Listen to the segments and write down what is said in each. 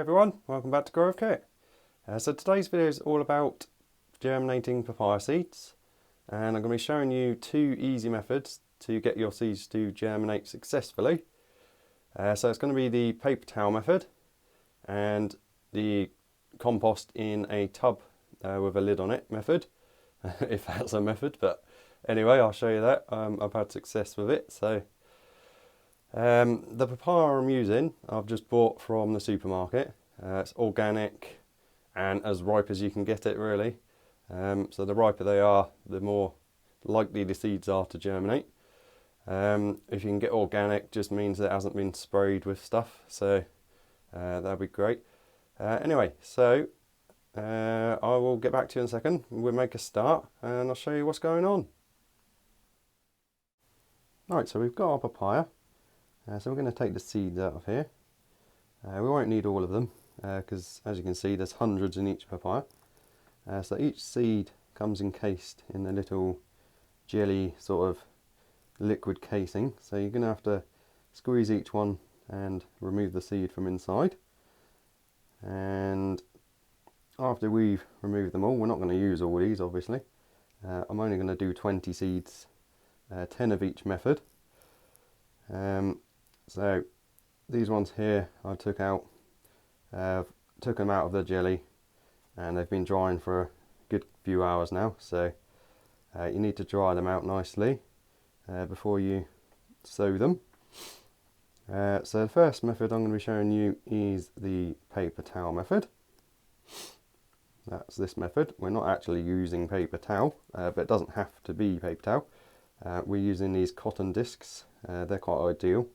everyone, welcome back to Grow with Kit. So today's video is all about germinating papaya seeds, and I'm going to be showing you two easy methods to get your seeds to germinate successfully. So it's going to be the paper towel method and the compost in a tub with a lid on it method, if that's a method, but anyway, I'll show you that. I've had success with it. So the papaya I'm using, I've just bought from the supermarket. It's organic and as ripe as you can get it, really. So the riper they are, the more likely the seeds are to germinate. If you can get organic, just means that it hasn't been sprayed with stuff, so that'd be great. Anyway, so I will get back to you in a second. We'll make a start and I'll show you what's going on. Right, so we've got our papaya. So we're going to take the seeds out of here. We won't need all of them because, as you can see, there's hundreds in each papaya. So each seed comes encased in a little jelly sort of liquid casing. So you're going to have to squeeze each one and remove the seed from inside. And after we've removed them all, we're not going to use all these, obviously. I'm only going to do 20 seeds, 10 of each method. So these ones here I took out, took them out of the jelly, and they've been drying for a good few hours now, so you need to dry them out nicely before you sow them. So the first method I'm going to be showing you is the paper towel method. That's this method. We're not actually using paper towel, but it doesn't have to be paper towel. We're using these cotton discs. They're quite ideal.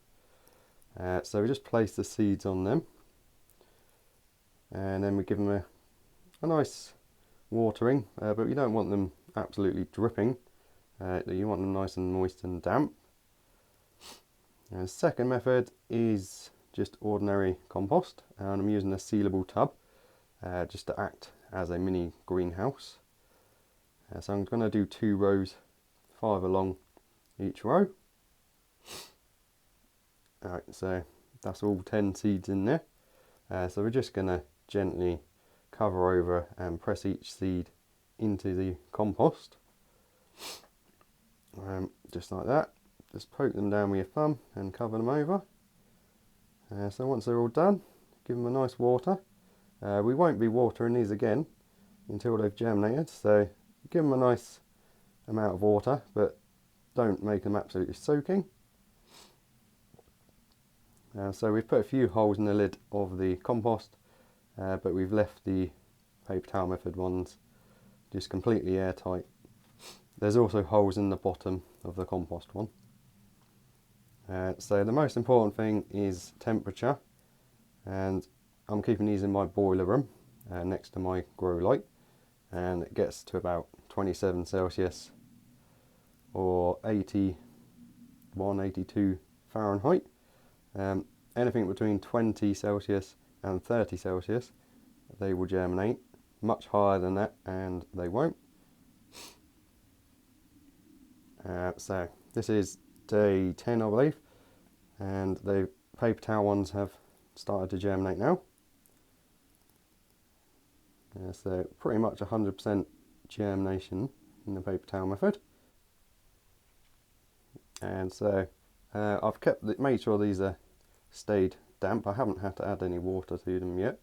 So we just place the seeds on them, and then we give them a nice watering, but you don't want them absolutely dripping. You want them nice and moist and damp. And the second method is just ordinary compost, and I'm using a sealable tub just to act as a mini greenhouse. So I'm going to do 2 rows, 5 along each row. Alright, so that's all 10 seeds in there. So we're just going to gently cover over and press each seed into the compost. Just like that. Just poke them down with your thumb and cover them over. So once they're all done, give them a nice water. We won't be watering these again until they've germinated, so give them a nice amount of water, but don't make them absolutely soaking. So we've put a few holes in the lid of the compost, but we've left the paper towel method ones just completely airtight. There's also holes in the bottom of the compost one. So the most important thing is temperature, and I'm keeping these in my boiler room next to my grow light, and it gets to about 27 Celsius or 81, 82 Fahrenheit. Anything between 20 Celsius and 30 Celsius, they will germinate. Much higher than that, and they won't. So this is day 10, I believe, and the paper towel ones have started to germinate now. So pretty much 100% germination in the paper towel method. And so I've made sure these are stayed damp. I haven't had to add any water to them yet,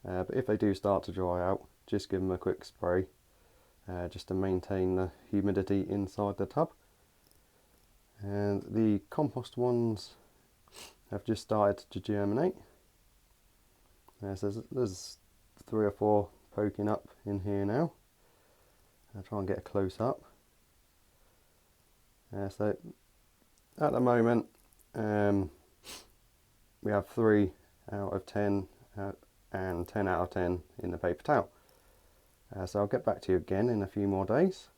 but if they do start to dry out, just give them a quick spray just to maintain the humidity inside the tub. And the compost ones have just started to germinate. So there's 3 or 4 poking up in here now. I'll try and get a close up. So at the moment we have 3 out of 10 and 10 out of 10 in the paper towel. So I'll get back to you again in a few more days.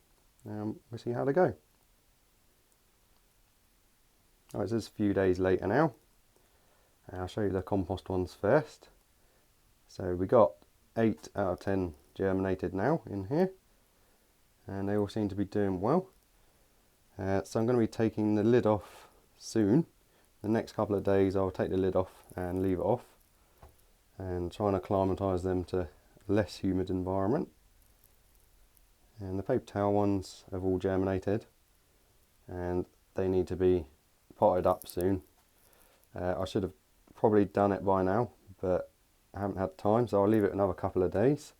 We'll see how they go. Alright, so it's a few days later now. I'll show you the compost ones first. So we got 8 out of 10 germinated now in here, and they all seem to be doing well. So I'm going to be taking the lid off soon. The next couple of days I'll take the lid off and leave it off. and trying to acclimatise them to a less humid environment. And the paper towel ones have all germinated and they need to be potted up soon. I should have probably done it by now, but I haven't had time, so I'll leave it another couple of days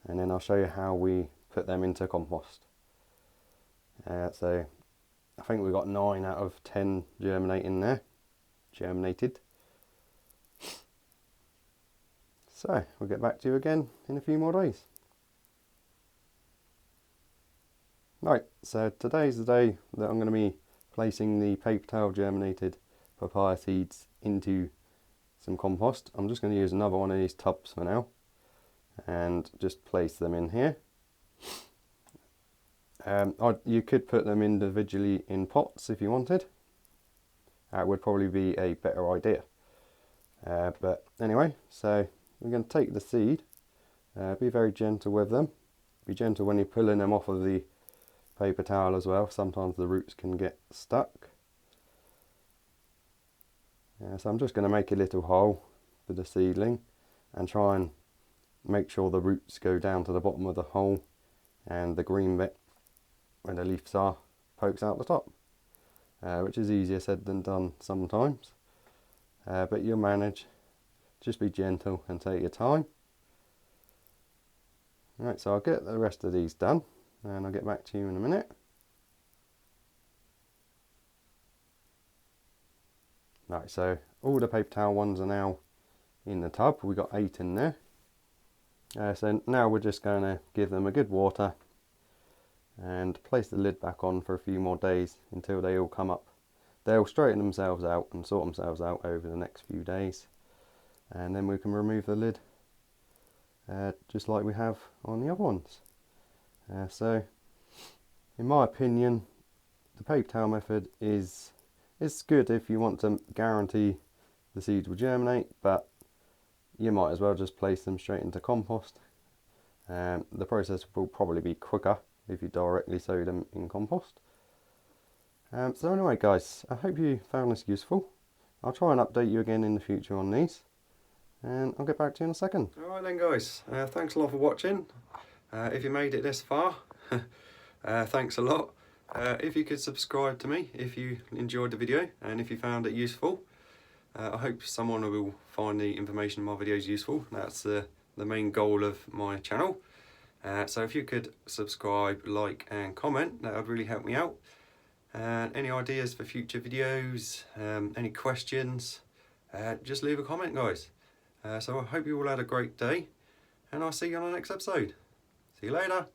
and then I'll show you how we put them into compost. So I think we've got 9 out of 10 germinating there, germinated. So we'll get back to you again in a few more days. Right, so today's the day that I'm going to be placing the paper towel germinated papaya seeds into some compost. I'm just going to use another one of these tubs for now and just place them in here. You could put them individually in pots if you wanted. That would probably be a better idea. But anyway, so we're going to take the seed, be very gentle with them. Be gentle when you're pulling them off of the paper towel as well. Sometimes the roots can get stuck. So I'm just going to make a little hole for the seedling and try and make sure the roots go down to the bottom of the hole and the green bit where the leaves are pokes out the top, which is easier said than done sometimes, but you'll manage. Just be gentle and take your time. Right, so I'll get the rest of these done and I'll get back to you in a minute. Right, so all the paper towel ones are now in the tub. We've got 8 in there. So now we're just going to give them a good water and place the lid back on for a few more days until they all come up. They'll straighten themselves out and sort themselves out over the next few days, and then we can remove the lid just like we have on the other ones. So in my opinion, the paper towel method is good if you want to guarantee the seeds will germinate, but you might as well just place them straight into compost. The process will probably be quicker if you directly sow them in compost. So anyway guys, I hope you found this useful. I'll try and update you again in the future on these, and I'll get back to you in a second. Alright then guys, thanks a lot for watching. If you made it this far, thanks a lot. If you could subscribe to me if you enjoyed the video and if you found it useful. I hope someone will find the information in my videos useful. That's the main goal of my channel. So if you could subscribe, like and comment, that would really help me out. And any ideas for future videos, any questions, just leave a comment guys. So I hope you all had a great day and I'll see you on the next episode. See you later.